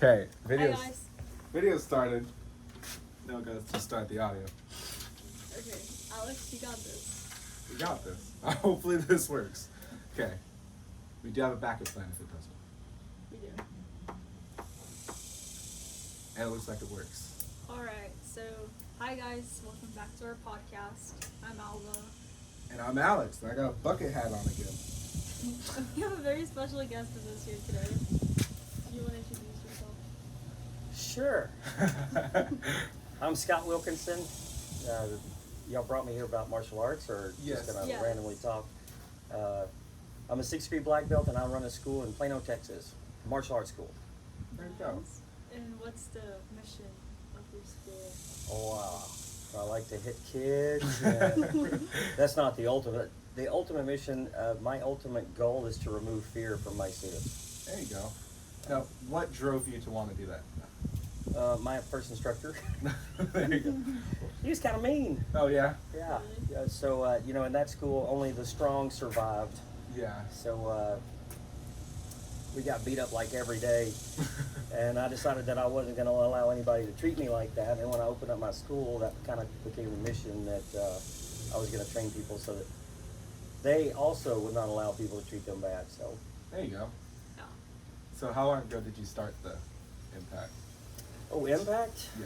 Okay, Hi videos. guys. Video started. Now goes to start the audio. Okay, Alex, you got this. We got this. Hopefully this works. Okay. We do have a backup plan if it doesn't. We do. And it looks like it works. Alright, so hi guys, welcome back to our podcast. I'm Alva. And I'm Alex, and I got a bucket hat on again. We have a very special guest with us here today. Do you want to introduce yourself? Sure. I'm Scott Wilkerson. Y'all brought me here about martial arts, or Yes. just gonna Yes. randomly talk? I'm a 6th-degree black belt, and I run a school in Plano, Texas, martial arts school. There you go. Nice. And what's the mission of your school? Oh, I like to hit kids. And that's not the ultimate. The ultimate mission, my ultimate goal is to remove fear from my students. There you go. Now, what drove you to want to do that? My first instructor, There you go. he was kind of mean. Oh, yeah? Yeah. So, in that school, only the strong survived. Yeah. So we got beat up like every day, and I decided that I wasn't going to allow anybody to treat me like that. And when I opened up my school, that kind of became a mission that I was going to train people so that they also would not allow people to treat them bad. So There you go. Yeah. So how long ago did you start the Impact? Impact, Yeah.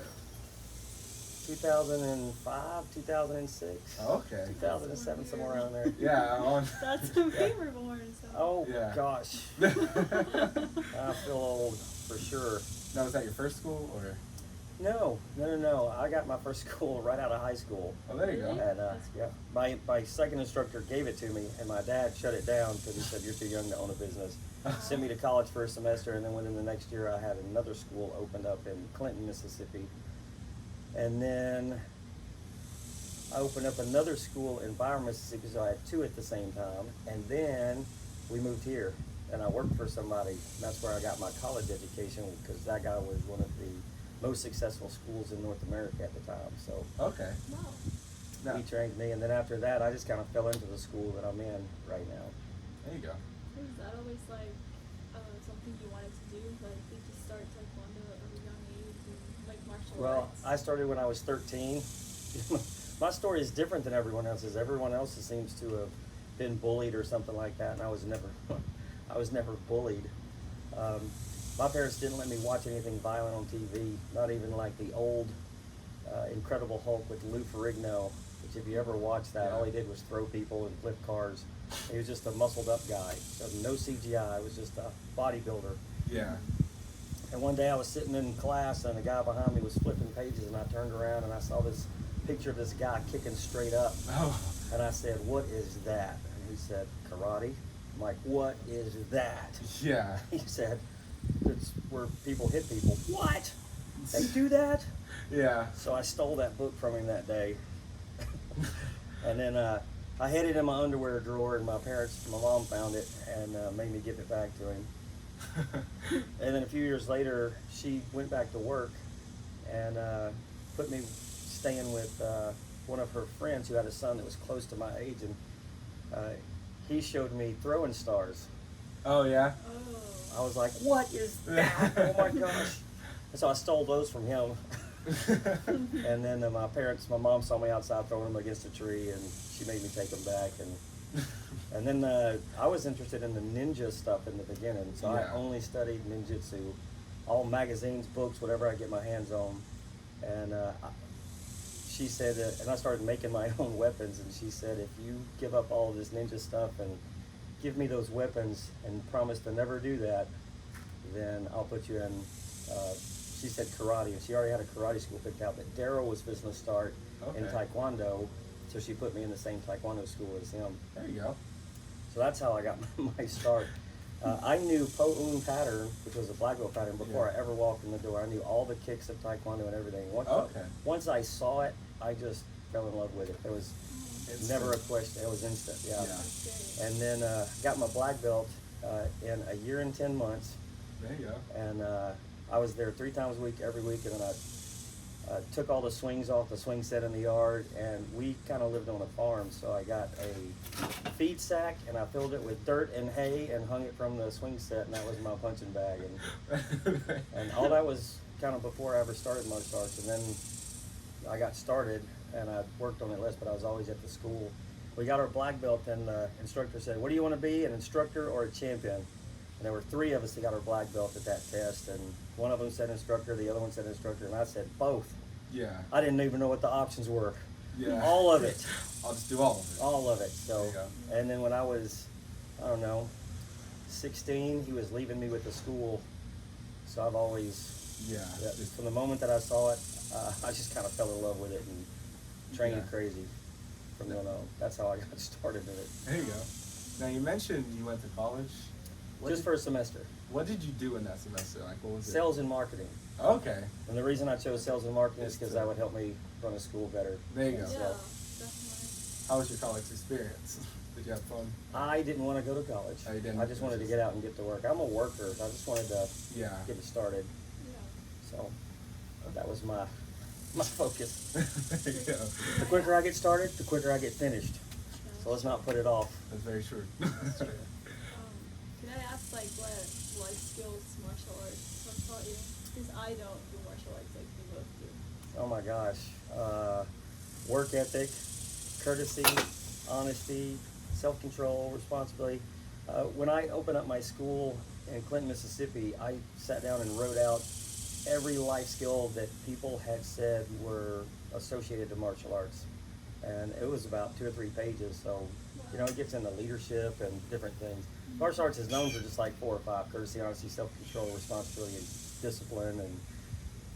2005, 2006, Okay. 2007, somewhere around there. Yeah, on. That's when we were born, so. Oh Yeah. gosh, I feel old for sure. Now, was that your first school, or? No. I got my first school right out of high school. Oh, there you go. Really? And yeah, my second instructor gave it to me, and my dad shut it down because he said, "You're too young to own a business." Sent me to college for a semester, and then within the next year, I had another school opened up in Clinton, Mississippi, and then I opened up another school in Byron, Mississippi. So I had two at the same time, and then we moved here, and I worked for somebody. That's where I got my college education, because that guy was one of the most successful schools in North America at the time. So Okay. Wow. Now, he trained me, and then after that, I just kind of fell into the school that I'm in right now. there you go. Was that always like something you wanted to do? Like, did you start taekwondo at a young age and like martial Well, arts? I started when I was 13. My story is different than everyone else's. Everyone else seems to have been bullied or something like that, and I was never, I was never bullied. My parents didn't let me watch anything violent on TV, not even like the old Incredible Hulk with Lou Ferrigno, which if you ever watched that, all he did was throw people and flip cars. He was just a muscled up guy, so no CGI, it was just a bodybuilder. Yeah. And one day I was sitting in class, and a guy behind me was flipping pages, and I turned around and I saw this picture of this guy kicking straight up. Oh. And I said, "What is that?" And he said, "Karate." I'm like, "What is that?" Yeah. He said, "It's where people hit people." What? They do that? Yeah. So I stole that book from him that day. And then I hid it in my underwear drawer, and my mom found it and made me give it back to him. And then a few years later, she went back to work and put me staying with one of her friends who had a son that was close to my age, and he showed me throwing stars. Oh, yeah. Oh. I was like, "What is that? Oh my gosh!" And so I stole those from him. And then my mom saw me outside throwing them against a tree, and she made me take them back. And then I was interested in the ninja stuff in the beginning, so Yeah. I only studied ninjutsu, all magazines, books, whatever I get my hands on. And she said, and I started making my own weapons, and she said, "If you give up all of this ninja stuff and give me those weapons and promise to never do that, then I'll put you in," she said karate, and she already had a karate school picked out, but Daryl was supposed to start in Okay. taekwondo, so she put me in the same taekwondo school as him. There you go. So that's how I got my start. I knew Po-Un pattern, which was a black belt pattern, before Yeah. I ever walked in the door. I knew all the kicks of taekwondo and everything. Okay. Once I saw it, I just fell in love with it. It was never a question. It was instant. Yeah. Yeah. That's great. And then got my black belt in a year and 10 months. There you go. And I was there 3 times a week, every week, and then I took all the swings off the swing set in the yard, and we kind of lived on a farm, so I got a feed sack and I filled it with dirt and hay and hung it from the swing set, and that was my punching bag. And all that was kind of before I ever started martial arts. And then I got started and I worked on it less, but I was always at the school. We got our black belt, and the instructor said, "What do you want to be, an instructor or a champion?" And there were 3 of us that got our black belt at that test, and one of them said instructor, the other one said instructor, and I said both. Yeah. I didn't even know what the options were. Yeah. All of it. I'll just do all of it. All of it. So, There you go. and then when I was, I don't know, 16, he was leaving me with the school. So I've always, Yeah. just from the moment that I saw it, I just kind of fell in love with it and trained Yeah. crazy from then on. That's how I got started in it. There you go. Now you mentioned you went to college. Just for a semester. What did you do in that semester? Like, what was it? Sales and marketing. Okay. And the reason I chose sales and marketing is because that would help me run a school better. There you go. Yeah, So, definitely. How was your college experience? Did you have fun? I didn't want to go to college. Oh, you didn't? I just wanted to get out and get to work. I'm a worker. I just wanted to Yeah. get it started. Yeah. So that was my focus. There you go. The quicker I get started, the quicker I get finished. So let's not put it off. That's very true. Can I ask, like, what life skills martial arts have taught you? Because I don't do martial arts like you both do. Oh my gosh. Work ethic, courtesy, honesty, self-control, responsibility. When I opened up my school in Clinton, Mississippi, I sat down and wrote out every life skill that people had said were associated to martial arts. And it was about 2 or 3 pages. So, you know, it gets into leadership and different things. Martial arts is known for just like 4 or 5: courtesy, honesty, self-control, responsibility, and discipline. And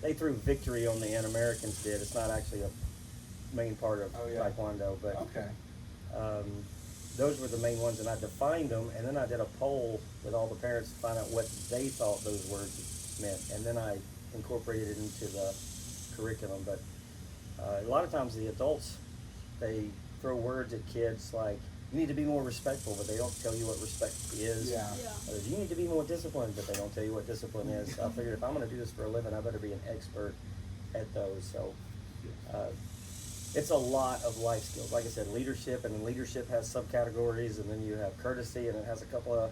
they threw victory on the end. Americans did. It's not actually a main part of Taekwondo, but Okay. those were the main ones, and I defined them, and then I did a poll with all the parents to find out what they thought those words meant, and then I incorporated it into the curriculum. But a lot of times the adults, they throw words at kids like, you need to be more respectful, but they don't tell you what respect is. Yeah. Yeah. Or, you need to be more disciplined, but they don't tell you what discipline is. I figured if I'm going to do this for a living, I better be an expert at those. So it's a lot of life skills. Like I said, leadership, and then leadership has subcategories, and then you have courtesy, and it has a couple of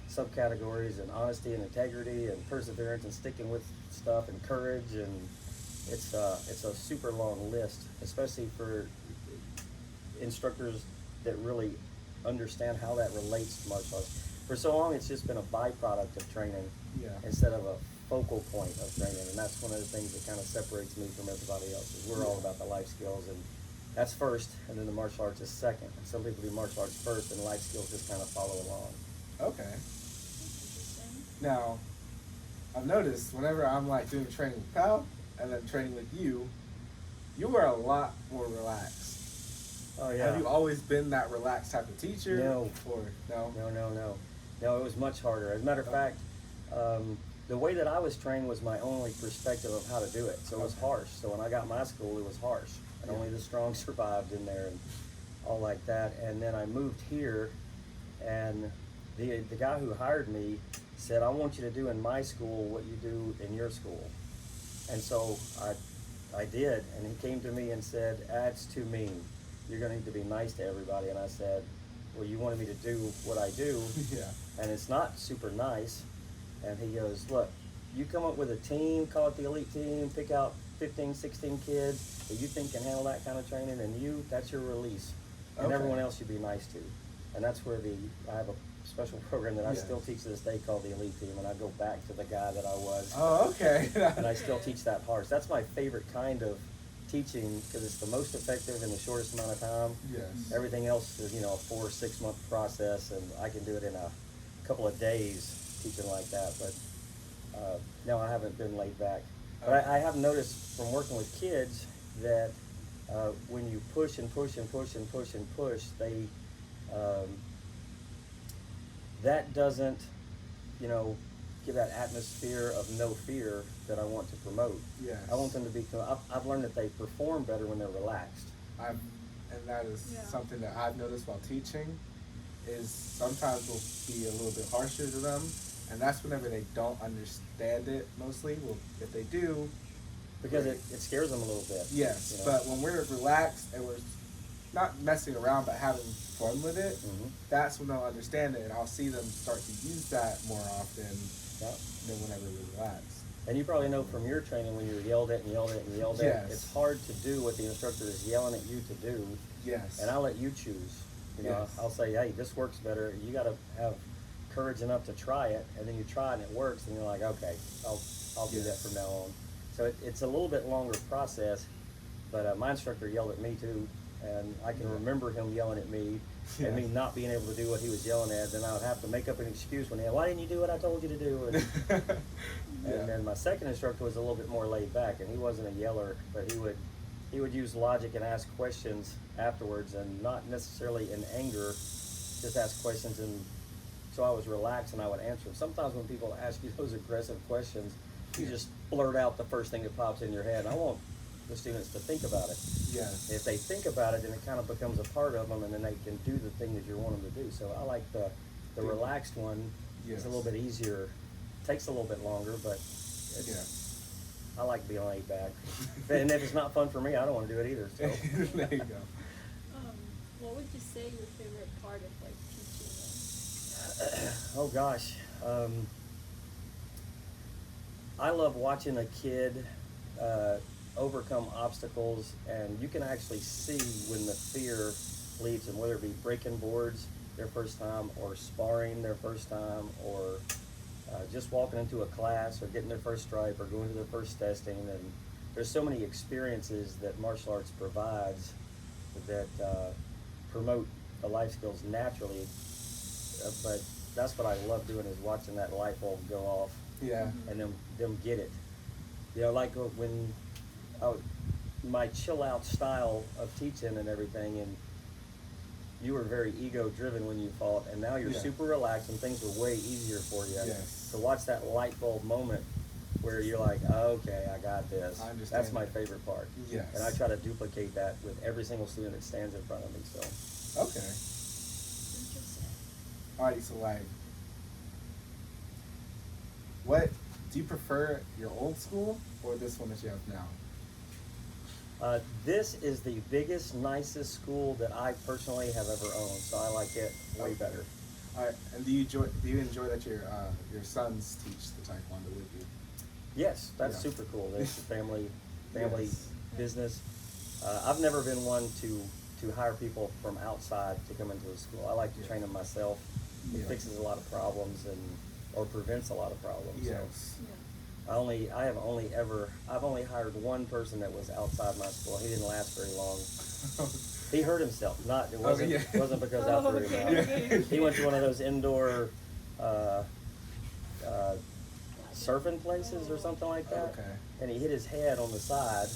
subcategories, and honesty and integrity and perseverance and sticking with stuff, and courage, and it's a super long list, especially for instructors that really understand how that relates to martial arts. For so long, it's just been a byproduct of training Yeah. instead of a focal point of training, and that's one of the things that kind of separates me from everybody else. Is we're all about the life skills, and that's first, and then the martial arts is second. And some people do martial arts first, and life skills just kind of follow along. Okay. Interesting. Now, I've noticed whenever I'm like doing training with Pal and then training with you are a lot more relaxed. Oh yeah. Have you always been that relaxed type of teacher? No. Or no? No, it was much harder. As a matter of fact, the way that I was trained was my only perspective of how to do it. So it was Okay. harsh. So when I got my school, it was harsh. And Yeah. only the strong survived in there and all like that. And then I moved here, and the guy who hired me said, I want you to do in my school what you do in your school. And so I did, and he came to me and said, that's too mean. You're gonna need to be nice to everybody. And I said, well, you wanted me to do what I do, Yeah. and it's not super nice. And he goes, look, you come up with a team, call it the elite team, pick out 15, 16 kids that you think can handle that kind of training, and that's your release. And Okay. everyone else you be nice to. And that's where I have a special program that I Yes. still teach to this day called the elite team, and I go back to the guy that I was. Oh, okay. And I still teach that hard. So that's my favorite kind of teaching, because it's the most effective in the shortest amount of time. Yes. Everything else is, a 4 or 6 month process, and I can do it in a couple of days teaching like that. But no, I haven't been laid back. But I have noticed from working with kids that when you push and push and push and push and push, they that doesn't, give that atmosphere of no fear that I want to promote. Yes. I want them to be. I've learned that they perform better when they're relaxed. And that is Yeah. something that I've noticed while teaching, is sometimes we'll be a little bit harsher to them, and that's whenever they don't understand it mostly. Well, if they do, Because it scares them a little bit. Yes, you know? but when we're relaxed and we're not messing around but having fun with it, that's when they'll understand it, and I'll see them start to use that more often than whenever we relax. And you probably know from your training when you're yelled at and yelled at and yelled Yes. at, it's hard to do what the instructor is yelling at you to do. Yes. And I'll let you choose. You know, Yes. I'll say, hey, this works better. You got to have courage enough to try it, and then you try it and it works, and you're like, okay, I'll do that from now on. So it's a little bit longer process, but my instructor yelled at me too, and I can remember him yelling at me and me not being able to do what he was yelling at. Then I would have to make up an excuse when why didn't you do what I told you to do? And then my second instructor was a little bit more laid back, and he wasn't a yeller, but he would use logic and ask questions afterwards, and not necessarily in anger, just ask questions, and so I was relaxed and I would answer them. Sometimes when people ask you those aggressive questions, you just blurt out the first thing that pops in your head. I want the students to think about it. Yes. If they think about it, then it kind of becomes a part of them, and then they can do the thing that you want them to do. So I like the relaxed one. It's a little bit easier. Takes a little bit longer, but I like being laid back. And if it's not fun for me, I don't want to do it either. So. There you go. What would you say your favorite part of like teaching is? Oh gosh, I love watching a kid overcome obstacles, and you can actually see when the fear leaves them, whether it be breaking boards their first time, or sparring their first time, or just walking into a class, or getting their first stripe, or going to their first testing. And there's so many experiences that martial arts provides that promote the life skills naturally, but that's what I love doing, is watching that light bulb go off. Yeah. And them get it. You know, like when my chill out style of teaching and everything, and you were very ego driven when you fought, and now you're super relaxed and things are way easier for you. Yes. To watch that light bulb moment where you're like, okay, I got this. I understand. That's my favorite part. Yes. And I try to duplicate that with every single student that stands in front of me. So. Okay. Interesting. Alright, so like, what do you prefer, your old school or this one that you have now? This is the biggest, nicest school that I personally have ever owned, so I like it way better. Alright, and do you enjoy that your sons teach the Taekwondo with you? Yes, that's super cool. It's a family business. I've never been one to hire people from outside to come into the school. I like to train them myself. It fixes a lot of problems or prevents a lot of problems. Yes. Yeah. I've only hired one person that was outside my school. He didn't last very long. He hurt himself. It wasn't because I threw him out. Okay. He went to one of those indoor surfing places or something like that. Okay. And he hit his head on the side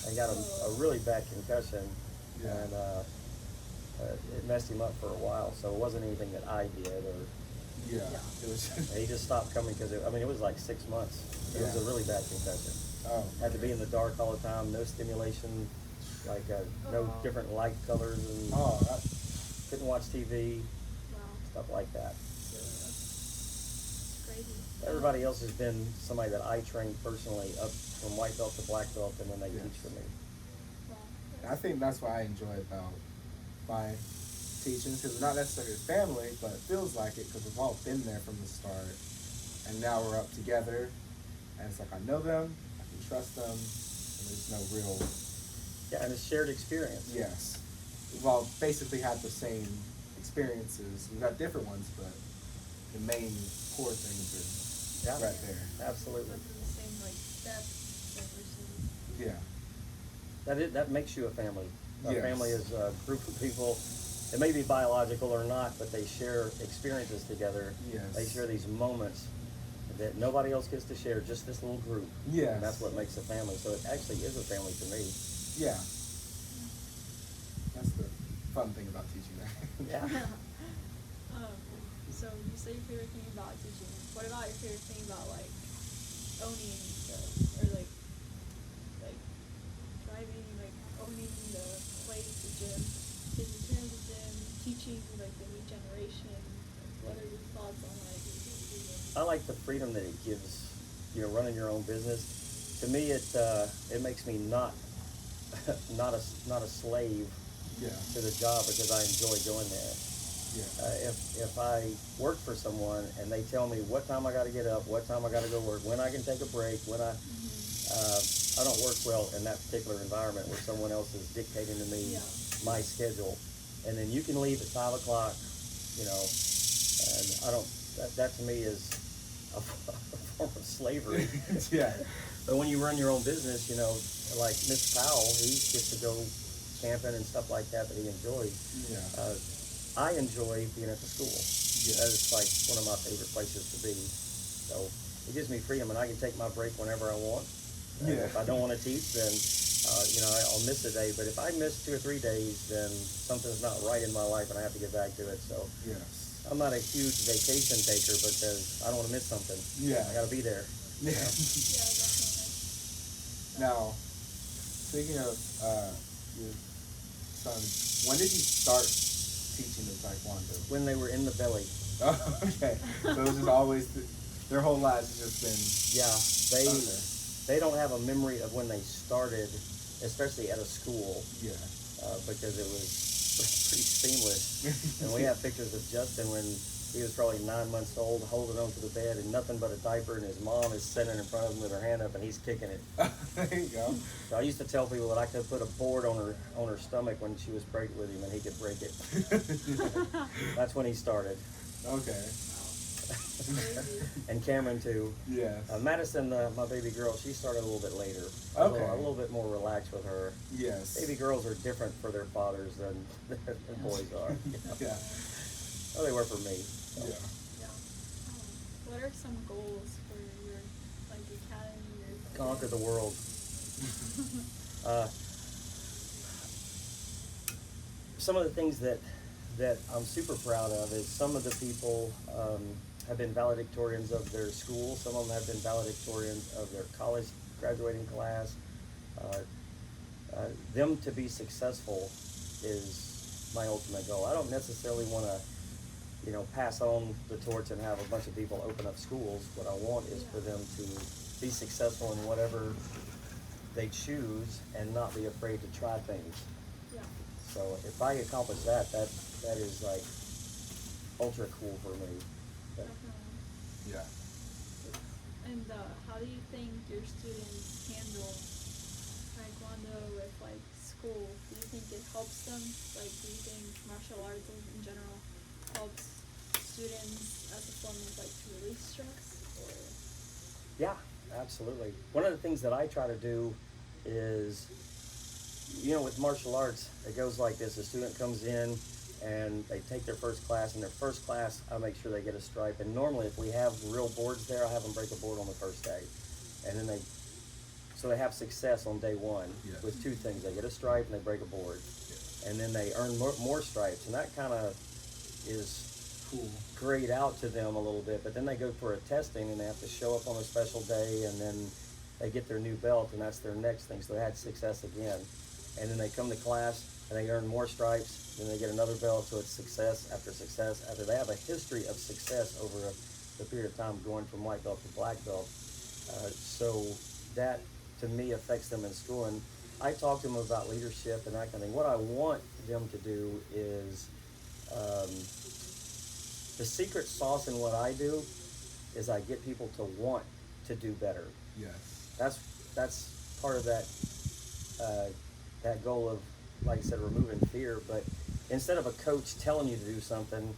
and got a really bad concussion. Yeah. And it messed him up for a while. So it wasn't anything that I did, or Yeah. It was. he just stopped coming because it was like 6 months. It was a really bad concussion. Oh. Had to be in the dark all the time, no stimulation, like no different light colors, and couldn't watch TV, Wow. stuff like that. It's crazy. Everybody else has been somebody that I trained personally up from white belt to black belt, and then they teach for me. Wow. I think that's what I enjoy about my teachings, because we're not necessarily a family, but it feels like it because we've all been there from the start, and now we're up together, and it's like I know them, I can trust them, and there's no real. Yeah, and it's shared experience. Yes, we've all basically had the same experiences. We've got different ones, but the main core things are right there. Absolutely. Went through the same like steps, diversity. Yeah. That makes you a family. A Yes. family is a group of people. It may be biological or not, but they share experiences together. Yes. They share these moments that nobody else gets to share, just this little group. Yes. And that's what makes a family. So it actually is a family to me. Yeah. That's the fun thing about teaching that. Yeah. So you say your favorite thing about teaching. What about your favorite thing about like owning or like driving, like owning the place, the gym, taking care of the gym, teaching like the new generation? Like, what are your thoughts on like? I like the freedom that it gives, running your own business. to me, it makes me not not a slave Yeah. to the job because I enjoy going there. Yeah. If I work for someone and they tell me what time I got to get up, what time I got to go work, when I can take a break, I don't work well in that particular environment where someone else is dictating to me my schedule, and then you can leave at 5 o'clock, and I don't. That to me is a form of slavery. Yeah. But when you run your own business, like Mr. Powell, he gets to go camping and stuff like that he enjoys. Yeah. I enjoy being at the school. Yeah. That is like one of my favorite places to be. So it gives me freedom, and I can take my break whenever I want. Yeah. If I don't want to teach, then I'll miss a day. But if I miss 2 or 3 days, then something's not right in my life, and I have to get back to it. So Yes. I'm not a huge vacation taker because I don't want to miss something. Yeah. I got to be there. Yeah. Yeah, definitely. Now, speaking of your son, when did you start teaching them Taekwondo? When they were in the belly. Oh, okay. So it was just always, their whole lives has just been. Yeah, they don't have a memory of when they started, especially at a school, Yeah. because it was pretty seamless. And we have pictures of Justin when he was probably 9 months old, holding onto the bed in nothing but a diaper, and his mom is sitting in front of him with her hand up, and he's kicking it. There you go. So I used to tell people that I could put a board on her stomach when she was pregnant with him, and he could break it. That's when he started. Okay. Crazy. And Cameron too. Yes. Madison, my baby girl, she started a little bit later. Okay. A little bit more relaxed with her. Yes. Baby girls are different for their fathers than boys are. Yeah. Well, they were for me. So. Yeah. Yeah. What are some goals for your academy? Conquer the world. Some of the things that I'm super proud of is some of the people have been valedictorians of their school. Some of them have been valedictorians of their college graduating class. Them to be successful is my ultimate goal. I don't necessarily want to, pass on the torch and have a bunch of people open up schools. What I want is for them to be successful in whatever they choose and not be afraid to try things. Yeah. So if I accomplish that is like ultra cool for me. But Definitely. Yeah. And how do you think your students handle Taekwondo with school? Do you think it helps them? Do you think martial arts in general helps students as a form of to release stress? Or yeah, absolutely. One of the things that I try to do is, with martial arts, it goes like this. A student comes in and they take their first class. In their first class, I make sure they get a stripe. And normally if we have real boards there, I have them break a board on the first day. And then they have success on day one with 2 things. They get a stripe and they break a board. And then they earn more stripes. And that kind of is Cool. grayed out to them a little bit. But then they go for a testing and they have to show up on a special day, and then they get their new belt, and that's their next thing. So they had success again. And then they come to class and they earn more stripes, then they get another belt, so it's success after success after. They have a history of success over a period of time, going from white belt to black belt. So that to me affects them in school. And I talk to them about leadership and that kind of thing. What I want them to do is the secret sauce in what I do is I get people to want to do better. Yes. That's part of that goal of, like I said, removing fear. But instead of a coach telling you to do something,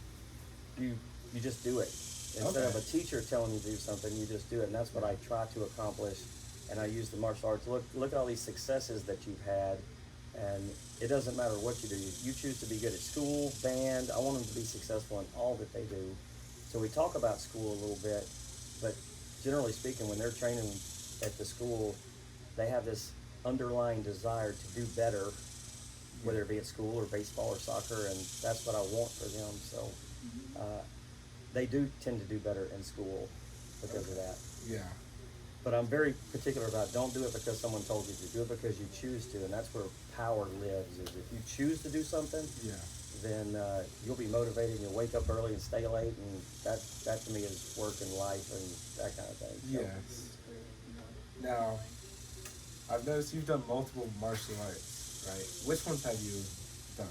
you just do it. Instead of a teacher telling you to do something, you just do it. And that's what I try to accomplish. And I use the martial arts. Look at all these successes that you've had. And it doesn't matter what you do. You choose to be good at school, band. I want them to be successful in all that they do. So we talk about school a little bit, but generally speaking, when they're training at the school, they have this underlying desire to do better, whether it be at school or baseball or soccer, and that's what I want for them. So they do tend to do better in school because of that. Yeah. But I'm very particular about, don't do it because someone told you to. Do it because you choose to, and that's where power lives. Is if you choose to do something, then you'll be motivated, and you'll wake up early and stay late, and that to me is work and life and that kind of thing. So. Yes. Now, I've noticed you've done multiple martial arts, right? Which ones have you done?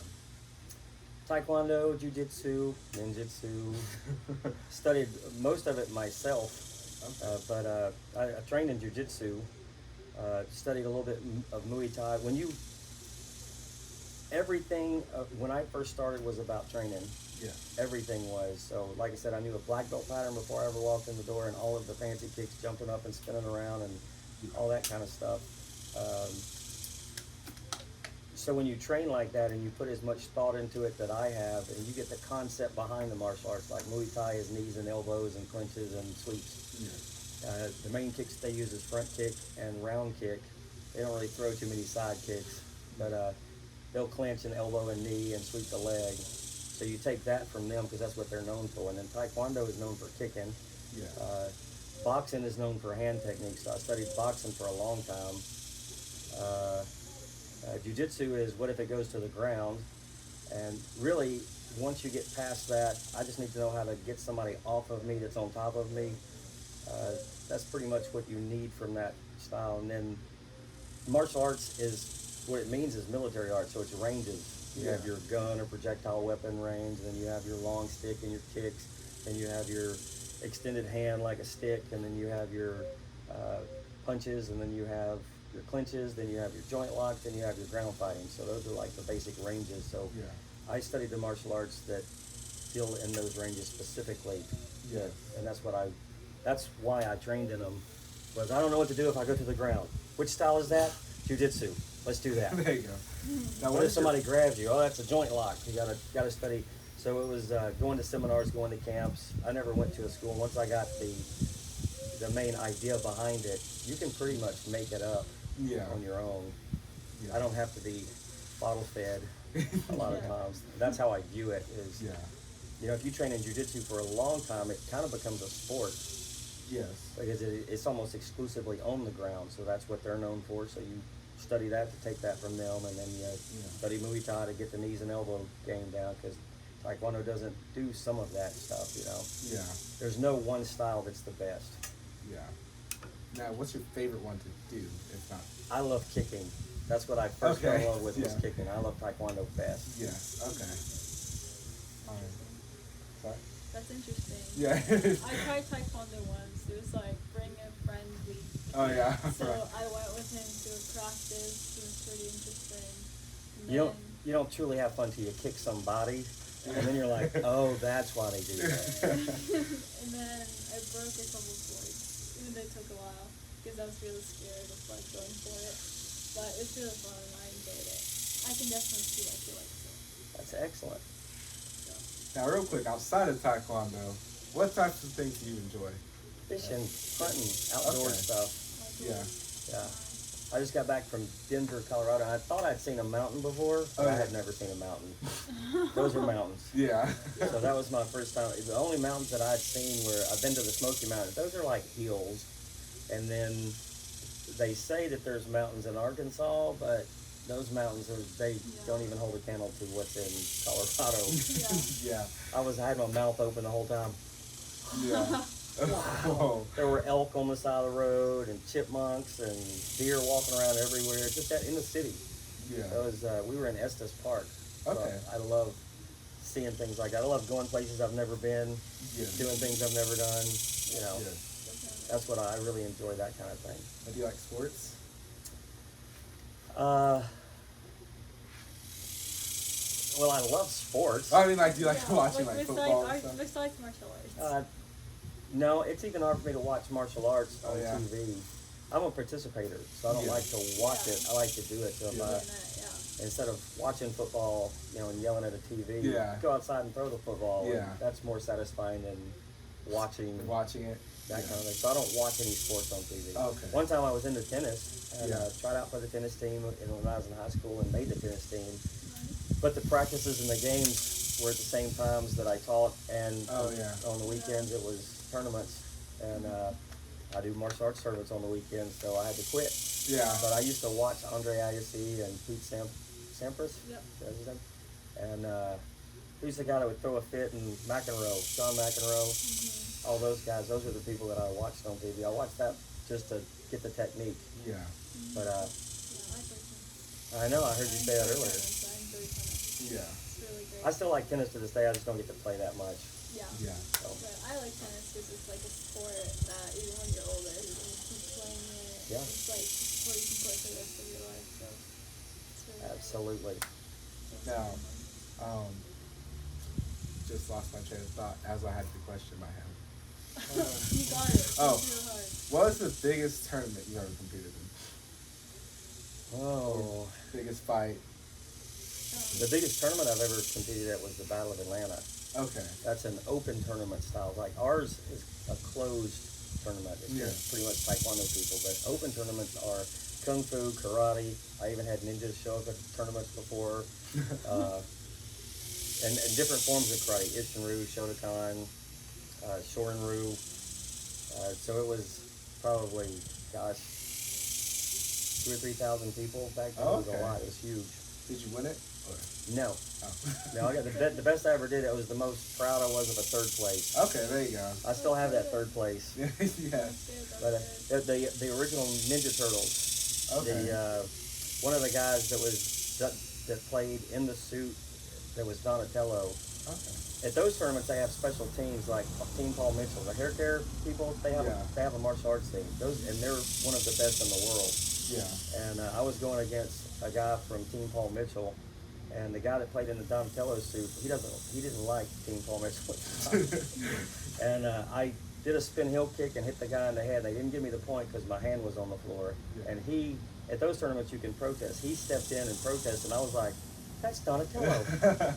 Taekwondo, Jiu-Jitsu, Ninjutsu. Studied most of it myself, Okay. but I trained in Jiu-Jitsu. Studied a little bit of Muay Thai. Everything when I first started was about training. Yeah. Everything was. So, like I said, I knew a black belt pattern before I ever walked in the door, and all of the fancy kicks, jumping up and spinning around, and all that kind of stuff. So when you train like that and you put as much thought into it that I have, and you get the concept behind the martial arts, like Muay Thai is knees and elbows and clinches and sweeps. Yeah. The main kicks they use is front kick and round kick. They don't really throw too many side kicks, but they'll clinch an elbow and knee and sweep the leg. So you take that from them because that's what they're known for. And then Taekwondo is known for kicking. Yeah. Boxing is known for hand techniques. So I studied boxing for a long time. Jiu-Jitsu is what if it goes to the ground. And really, once you get past that, I just need to know how to get somebody off of me that's on top of me. That's pretty much what you need from that style. And then martial arts is, what it means is military arts, so it's ranges. You have your gun or projectile weapon range, and then you have your long stick and your kicks, and you have your extended hand like a stick, and then you have your punches, and then you have your clinches, then you have your joint lock, then you have your ground fighting. So those are like the basic ranges. So Yeah. I studied the martial arts that deal in those ranges specifically. Yeah. And that's why I trained in them. Was I don't know what to do if I go to the ground. Which style is that? Jiu-Jitsu. Let's do that. There you go. Now, What if somebody grabs you? Oh, that's a joint lock. You gotta study. So it was going to seminars, going to camps. I never went to a school. Once I got the main idea behind it, you can pretty much make it up on your own. Yeah. I don't have to be bottle fed a lot of times. That's how I view it. Is if you train in jiu-jitsu for a long time, it kind of becomes a sport. Yes. Because it's almost exclusively on the ground, so that's what they're known for. So you study that to take that from them, and then you study Muay Thai to get the knees and elbow game down, because Taekwondo doesn't do some of that stuff, Yeah. There's no one style that's the best. Yeah. Now, what's your favorite one to do, if not? I love kicking. That's what I first fell in love with was Yeah. kicking. I love Taekwondo best. Yes. Okay. All right. Sorry? That's interesting. Yeah. I tried Taekwondo once. It was like bring a friend week. Oh, yeah. So Right. I went with him to a practice. It was pretty interesting. And You don't truly have fun till you kick somebody, and then you're like, oh, that's why they do that. and then I broke a couple boards, even though it took a while, because I was really scared of like going for it. But it was really fun. I enjoyed it. I can definitely see that you liked it. That's excellent. So. Now, real quick, outside of Taekwondo, what types of things do you enjoy? Fishing, hunting, outdoor Okay. stuff. Yeah. Yeah. I just got back from Denver, Colorado, and I thought I'd seen a mountain before, but I had never seen a mountain. Those are mountains. Yeah. So that was my first time. The only mountains that I'd seen were, I've been to the Smoky Mountains. Those are like hills. And then they say that there's mountains in Arkansas, but those mountains, they don't even hold a candle to what's in Colorado. Yeah. Yeah. I had my mouth open the whole time. Yeah. Whoa. There were elk on the side of the road, and chipmunks, and deer walking around everywhere. Just that in the city. Yeah. It was. We were in Estes Park. So Okay. I love seeing things like that. I love going places I've never been, Yeah. doing things I've never done. Yeah. That's what I really enjoy, that kind of thing. Do you like sports? Well, I love sports. I mean, like, do you like watching like football and stuff? besides martial arts. No, it's even hard for me to watch martial arts on Oh, yeah. TV. I'm a participator, so I don't like to watch it. I like to do it. So if Yeah. instead of watching football, and yelling at a TV, Yeah. go outside and throw the football. and Yeah. that's more satisfying than watching Watching it. that kind of thing. So I don't watch any sports on TV. Okay. One time I was into tennis and Yeah. tried out for the tennis team when I was in high school and made the tennis team. But the practices and the games were at the same times that I taught, and on the weekends it was tournaments. And I do martial arts tournaments on the weekends, so I had to quit. Yeah. But I used to watch Andre Agassi and Pete Sampras. Yep. That's his name. And who's the guy that would throw a fit? And McEnroe, John McEnroe. All those guys. Those are the people that I watched on TV. I watched that just to get the technique. Yeah. But Yeah, I play tennis. I know I heard you say that enjoy earlier. tennis. I enjoy tennis. Yeah. It's really great. I still like tennis to this day. I just don't get to play that much. Yeah. Yeah. So But I like tennis because it's like a sport that even when you're older, you can keep playing it. Yeah. It's like a sport you can play for the rest of your life. So it's really absolutely. Now, just lost my train of thought as I had the question in my head. you got it. Oh. It's real hard. What was the biggest tournament you ever competed in? Oh, Biggest fight? the biggest tournament I've ever competed at was the Battle of Atlanta. Okay. That's an open tournament style. Like ours is a closed tournament. It's Yeah. just pretty much Taekwondo people, but open tournaments are Kung Fu, Karate. I even had ninjas show up at tournaments before. And different forms of karate, Isshin-ryu, Shotokan, Shorin-ryu. So it was probably, gosh, 2,000 or 3,000 people back then. It was a Okay. lot. It was huge. Did you win it? Or? No, Oh. no. I got the best I ever did. It was the most proud I was of a third place. Okay, there you go. I still have that third place. Yeah. That's good. That's But good. the original Ninja Turtles. Okay. The one of the guys that played in the suit, that was Donatello. Okay. At those tournaments, they have special teams like Team Paul Mitchell, the hair care people. They have Yeah. they have a martial arts team. They're one of the best in the world. Yeah. And I was going against a guy from Team Paul Mitchell, and the guy that played in the Donatello suit, he didn't like Team Paul Mitchell. And I did a spin heel kick and hit the guy in the head. They didn't give me the point because my hand was on the floor. Yeah. And at those tournaments you can protest. He stepped in and protested, and I was like, that's Donatello.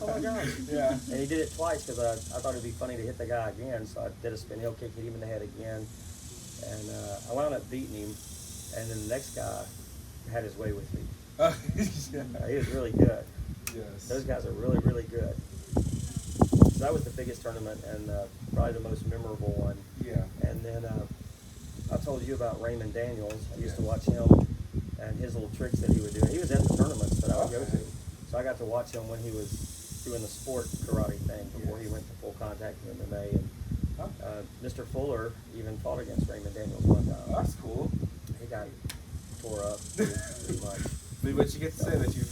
Oh my gosh. Yeah. And he did it twice because I thought it'd be funny to hit the guy again. So I did a spin heel kick, hit him in the head again. And I wound up beating him. And then the next guy had his way with me. Yeah. He was really good. Yes. Those guys are really, really good. So that was the biggest tournament and probably the most memorable one. Yeah. And then I told you about Raymond Daniels. I used to Yeah. watch him and his little tricks that he would do. He was at the tournaments that I would go Okay. to. So I got to watch him when he was doing the sport karate thing before he Yes. went to full contact MMA. And Okay. Mr. Fuller even fought against Raymond Daniels one time. Oh, that's cool. He got tore up pretty much. But you get to say that you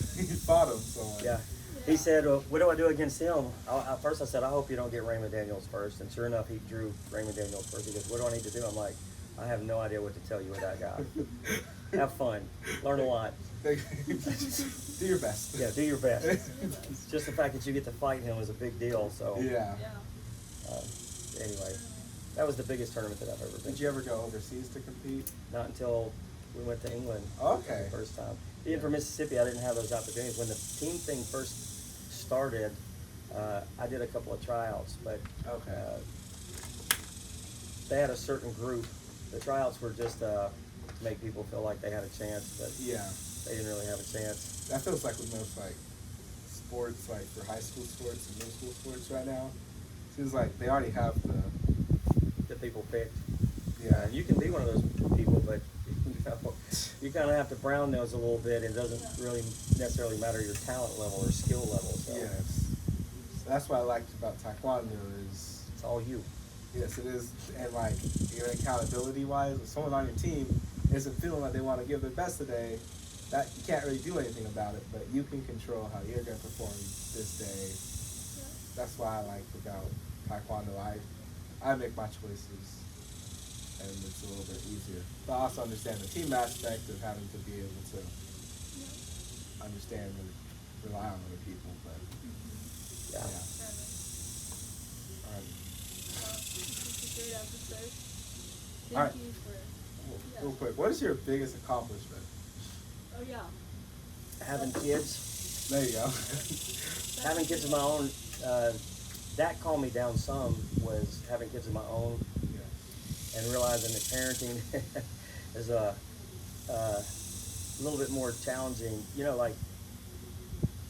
fought him, so. Yeah. He said, what do I do against him? First I said, I hope you don't get Raymond Daniels first. And sure enough, he drew Raymond Daniels first. He goes, what do I need to do? I'm like, I have no idea what to tell you with that guy. Have fun. Learn a lot. Do your best. Yeah, do your best. Just the fact that you get to fight him is a big deal. So Yeah. Yeah. Anyway, that was the biggest tournament that I've ever been Did you ever go overseas to compete? Not until we went to England Okay. the first time. Being from Mississippi, I didn't have those opportunities. When the team thing first started, I did a couple of tryouts, but Okay. they had a certain group. The tryouts were just to make people feel like they had a chance, but Yeah. they didn't really have a chance. That feels like with most like sports, like for high school sports and middle school sports right now. Seems like they already have The people picked. yeah. You can be one of those people, but you kind of have to brown nose a little bit. It doesn't really necessarily matter your talent level or skill level. So Yes. That's what I liked about Taekwondo is it's all you. yes, it is, and like your accountability wise, if someone on your team isn't feeling like they want to give their best today, that you can't really do anything about it, but you can control how you're going to perform this day. That's why I like about Taekwondo. I make my choices, and it's a little bit easier. But I also understand the team aspect of having to be able to understand and rely on other people. But Yeah. yeah. All right. This is a great episode. Thank All right. you for. Real quick, what is your biggest accomplishment? Oh yeah. Having kids, There you go. having kids of my own, that calmed me down some. Was having kids of my own Yes. and realizing that parenting is a little bit more challenging. You know, like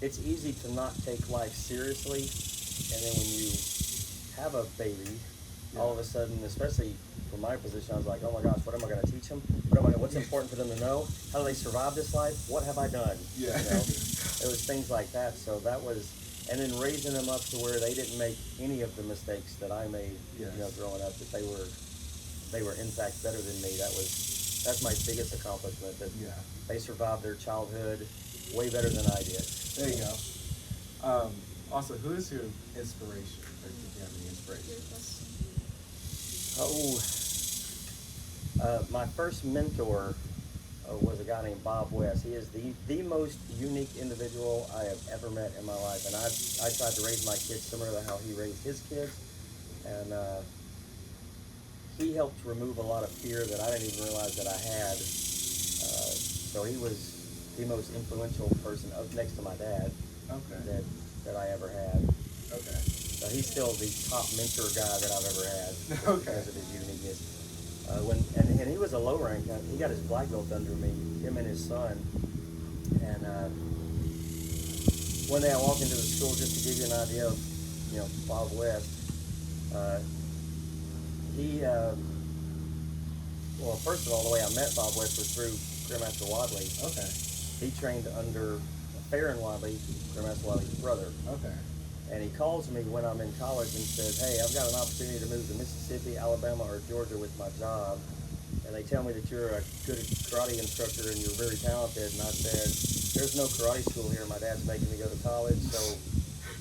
it's easy to not take life seriously, and then when you have a baby, all of a sudden, especially from my position, I was like, oh my gosh, what am I going to teach them? What's important for them to know? How do they survive this life? What have I done? Yeah. You know, it was things like that. So that was, and then raising them up to where they didn't make any of the mistakes that I made. Yes. You know, growing up, that they were in fact better than me. That was that's my biggest accomplishment, that Yeah. they survived their childhood way better than I did. There you go. Also, who is your inspiration? Or do you have any inspiration? Your question. My first mentor was a guy named Bob West. He is the most unique individual I have ever met in my life, and I tried to raise my kids similar to how he raised his kids, and he helped remove a lot of fear that I didn't even realize that I had. So he was the most influential person up next to my dad Okay. that I ever had. Okay. So he's still the top mentor guy that I've ever had Okay. because of his uniqueness. And he was a low rank. He got his black belt under me, him and his son. And one day I walked into the school, just to give you an idea of, Bob West. Well, first of all, the way I met Bob West was through Master Wadley. Okay. He trained under Farron Wadley, Master Wadley's brother. Okay. And he calls me when I'm in college and says, hey, I've got an opportunity to move to Mississippi, Alabama, or Georgia with my job. And they tell me that you're a good karate instructor and you're very talented. And I said, there's no karate school here. My dad's making me go to college, so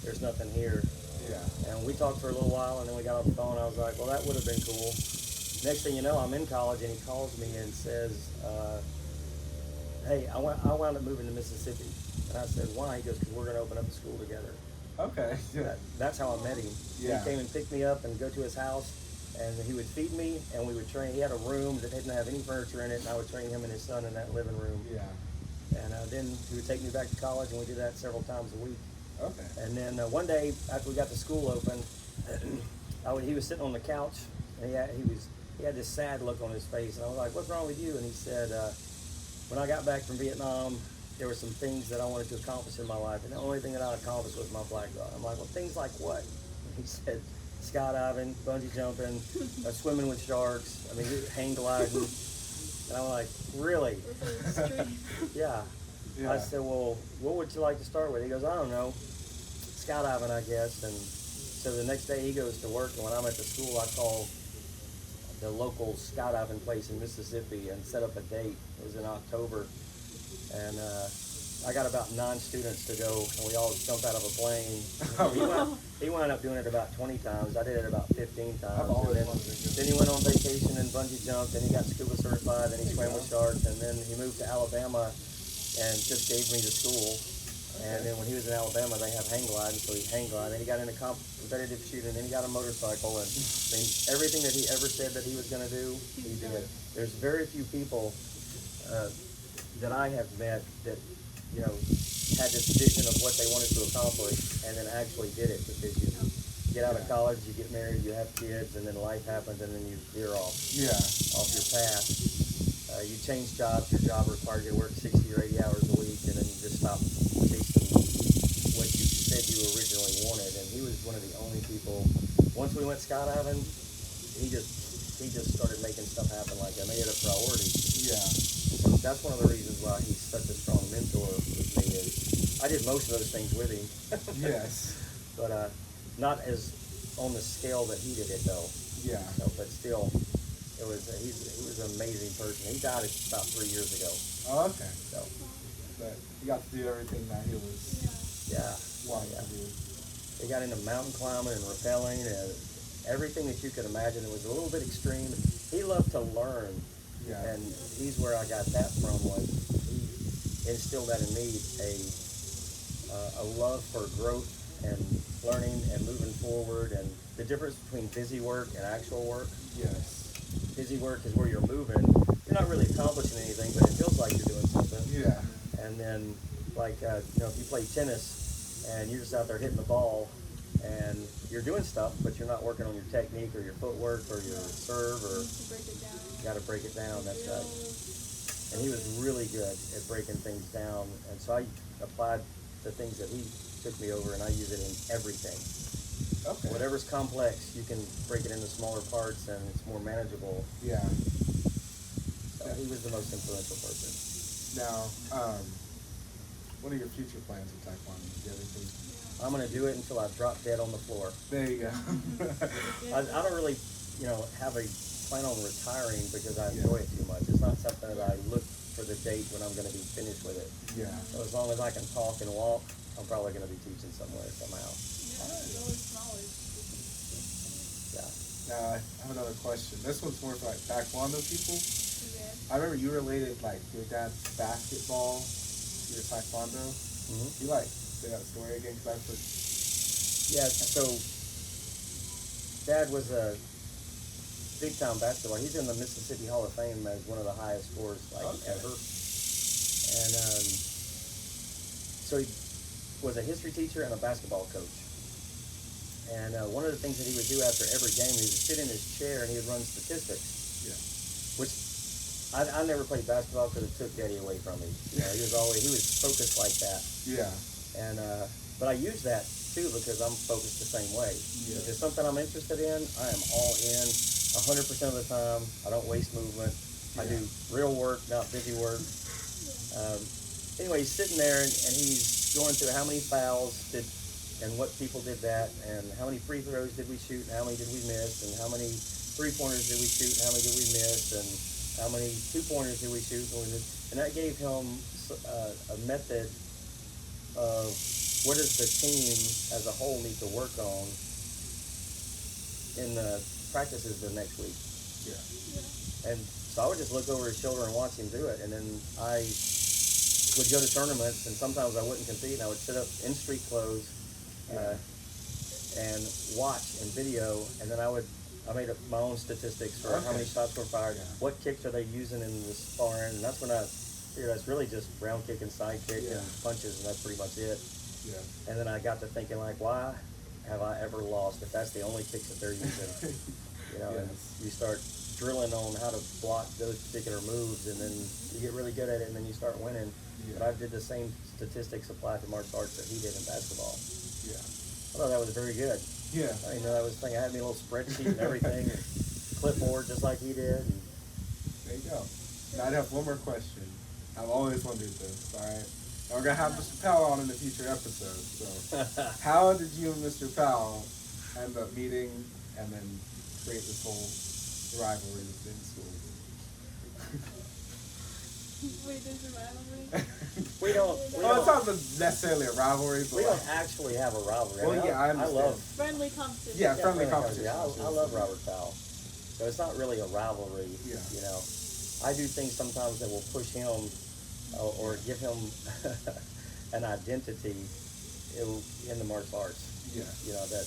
there's nothing here. Yeah. And we talked for a little while, and then we got off the phone. I was like, well, that would have been cool. Next thing you know, I'm in college, and he calls me and says, hey, I wound up moving to Mississippi. And I said, why? He goes, because we're going to open up a school together. Okay. Yeah. That's how I met him. Yeah. He came and picked me up and go to his house, and he would feed me, and we would train. He had a room that didn't have any furniture in it, and I would train him and his son in that living room. Yeah. And then he would take me back to college, and we did that several times a week. Okay. And then one day, after we got the school open, he was sitting on the couch, and he had this sad look on his face, and I was like, what's wrong with you? And he said, when I got back from Vietnam, there were some things that I wanted to accomplish in my life, and the only thing that I accomplished was my black belt. I'm like, well, things like what? And he said, skydiving, bungee jumping, swimming with sharks, hang gliding. And I'm like, really? Those are extreme. Yeah. Yeah. I said, well, what would you like to start with? He goes, I don't know, skydiving, I guess. And so the next day he goes to work, and when I'm at the school, I call the local skydiving place in Mississippi and set up a date. It was in October. And I got about 9 students to go, and we all jumped out of a plane. He wound up doing it about 20 times. I did it about 15 times. I've always And wanted to do it. then he went on vacation and bungee jumped, and he got scuba certified, and he There you swam go. with sharks, and then he moved to Alabama and just gave me the school. And then when he was in Alabama, they have hang gliding, so he hang glided. Then he got into competitive shooting, then he got a motorcycle, and everything that he ever said that he was going to do, he did. There's very few people that I have met that, had this vision of what they wanted to accomplish and then actually did it, because you get out of college, you get married, you have kids, and then life happens, and then you veer off your path. You change jobs, your job requires you to work 60 or 80 hours a week, and then you just stop chasing what you said you originally wanted. And he was one of the only people, once we went skydiving, he just started making stuff happen like that, made it a priority. Yeah. So that's one of the reasons why he's such a strong mentor with me. Is I did most of those things with him. Yes. But not as on the scale that he did it though. Yeah. So, but still, he was an amazing person. He died about 3 years ago. Oh, okay. So But you got to do everything that he was yeah, wanting to do. he got into mountain climbing and rappelling and everything that you could imagine. It was a little bit extreme. He loved to learn. Yeah. And he's where I got that from, was he instilled that in me, a love for growth and learning and moving forward, and the difference between busy work and actual work. Yes. Busy work is where you're moving. You're not really accomplishing anything, but it feels like you're doing something. Yeah. And then, like, if you play tennis and you're just out there hitting the ball and you're doing stuff, but you're not working on your technique or your footwork or your serve, or To break it down. you got to break it down. That's right. And he was really good at breaking things down. And so I applied the things that he took me over, and I use it in everything. Okay. Whatever's complex, you can break it into smaller parts, and it's more manageable. Yeah. So he was the most influential person. Now, what are your future plans with Taekwondo? Do you have anything? I'm going to do it until I drop dead on the floor. There you go. I don't really, have a plan on retiring because I enjoy it too much. It's not something that I look for the date when I'm going to be finished with it. Yeah. So as long as I can talk and walk, I'm probably going to be teaching somewhere somehow. Yeah, it's always knowledge. Yeah. Now I have another question. This one's more for like Taekwondo people. Yeah. I remember you related like your dad's basketball to your Taekwondo. Mm-hmm. You like say that story again? Cause I put. Yeah, so Dad was a big time basketball. He's in the Mississippi Hall of Fame as one of the highest scorers ever. And so he was a history teacher and a basketball coach. And one of the things that he would do after every game, he would sit in his chair and he would run statistics. Yeah. Which I never played basketball because it took Daddy away from me. You know, he was focused like that. Yeah. And but I use that too because I'm focused the same way. Yeah. If it's something I'm interested in, I am all in 100% of the time. I don't waste movement. I do real work, not busy work. Anyway, he's sitting there and he's going through how many fouls did and what people did that, and how many free throws did we shoot, and how many did we miss, and how many 3-pointers did we shoot, and how many did we miss, and how many 2-pointers did we shoot, and that gave him a method of what does the team as a whole need to work on in the practices the next week. Yeah. And so I would just look over his shoulder and watch him do it, and then I would go to tournaments, and sometimes I wouldn't compete, and I would sit up in street clothes and watch and video, and then I made up my own statistics for how many shots were fired, what kicks are they using in the sparring, and that's when I figured that's really just round kick and side kick and punches, and that's pretty much it. Yeah. And then I got to thinking, like, why have I ever lost if that's the only kicks that they're using? You know, and you start drilling on how to block those particular moves, and then you get really good at it, and then you start winning. Yeah. But I did the same statistics applied to martial arts that he did in basketball. Yeah. I thought that was very good. Yeah. I didn't know that was the thing. I had me a little spreadsheet and everything, and clipboard just like he did. And There you go. Now I have one more question. I've always wondered this, alright? And we're going to have Mr. Powell on in the future episodes, so. How did you and Mr. Powell end up meeting and then create this whole rivalry within school? Wait, there's a rivalry? we don't. Well, it's not necessarily a rivalry, but We don't actually have a rivalry. Well, I mean, yeah, I understand. love. Friendly competition. Yeah, friendly competition. I love Robert Powell. So it's not really a rivalry. Yeah. You know, I do things sometimes that will push him or give him an identity in the martial arts. Yeah. You know that,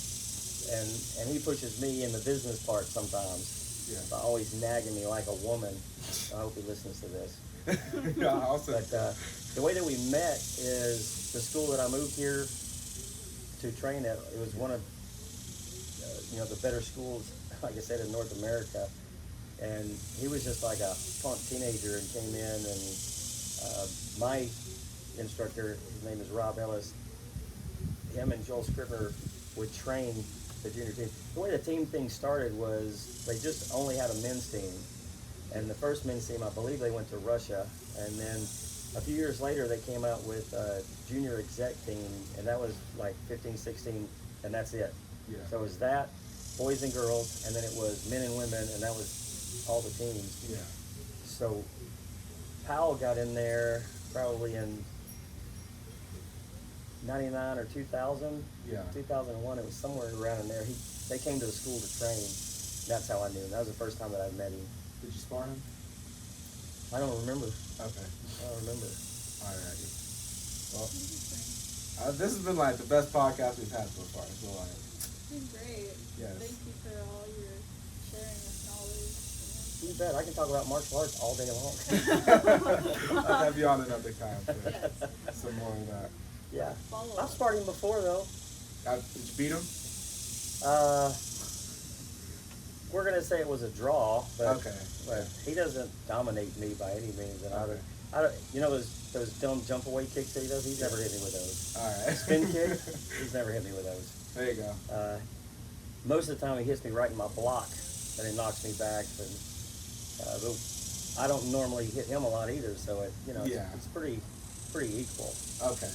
and he pushes me in the business part sometimes. Yeah. By always nagging me like a woman. I hope he listens to this. Yeah, also. But the way that we met is the school that I moved here to train at. It was one of the better schools, like I said, in North America. And he was just like a punk teenager and came in, and my instructor, his name is Rob Ellis. Him and Joel Scribner would train the junior team. The way the team thing started was they just only had a men's team. And the first men's team, I believe they went to Russia. And then a few years later, they came out with a junior exec team, and that was like 15, 16, and that's it. Yeah. So it was that, boys and girls, and then it was men and women, and that was all the teams. Yeah. So Powell got in there probably in 99 or 2000. Yeah. 2001, it was somewhere around in there. They came to the school to train. That's how I knew him. That was the first time that I met him. Did you spar him? I don't remember. Okay. I don't remember. Alrighty. Well, this has been like the best podcast we've had so far. So like, It's been great. Yes. Thank you for all your sharing this knowledge. You bet. I can talk about martial arts all day long. I'll have you on another time for Yes. some more of that. Yeah. Follow I've up. sparred him before, though. Did you beat him? We're gonna say it was a draw, but Okay. but he doesn't dominate me by any means. And Okay. I don't, you know those dumb jump away kicks that he does. He's never hit me with those. Alright. Spin kick. He's never hit me with those. There you go. Most of the time he hits me right in my block, and it knocks me back. But I don't normally hit him a lot either, so it's pretty equal. Okay.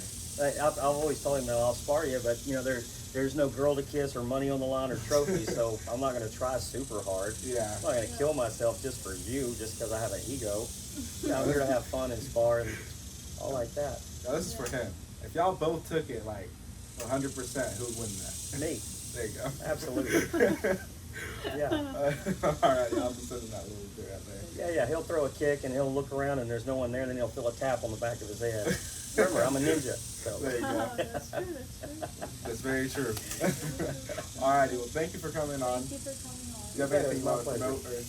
I've always told him, no, I'll spar you, but there's no girl to kiss or money on the line or trophies, so I'm not gonna try super hard. Yeah. I'm not gonna kill myself just for you, just because I have an ego. I'm here to have fun and spar and all like that. Now, this is for him. If y'all both took it like 100%, who'd win that? Me. There you go. Absolutely. Yeah. All right, y'all just sending that little bit out there. Yeah, he'll throw a kick and he'll look around and there's no one there, and then he'll feel a tap on the back of his head. Remember, I'm a ninja. So. There you go. That's true, that's true. That's very true. All righty, well, thank you for coming on. Thank you for coming on. Do you have anything you want to promote, or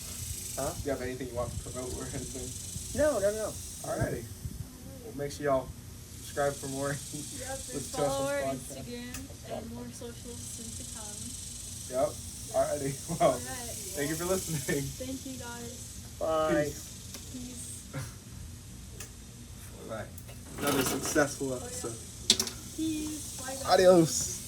Huh? do you have anything you want to promote or anything? No. All righty. Well, make sure y'all subscribe for more. Yep, Listen just to us follow on our podcast. Instagram and more socials soon to come. Yep. All righty. Well, Alright. thank you for listening. Thank you guys. Bye. Peace. Peace. All right. Another successful episode. Peace. Bye guys. Adios.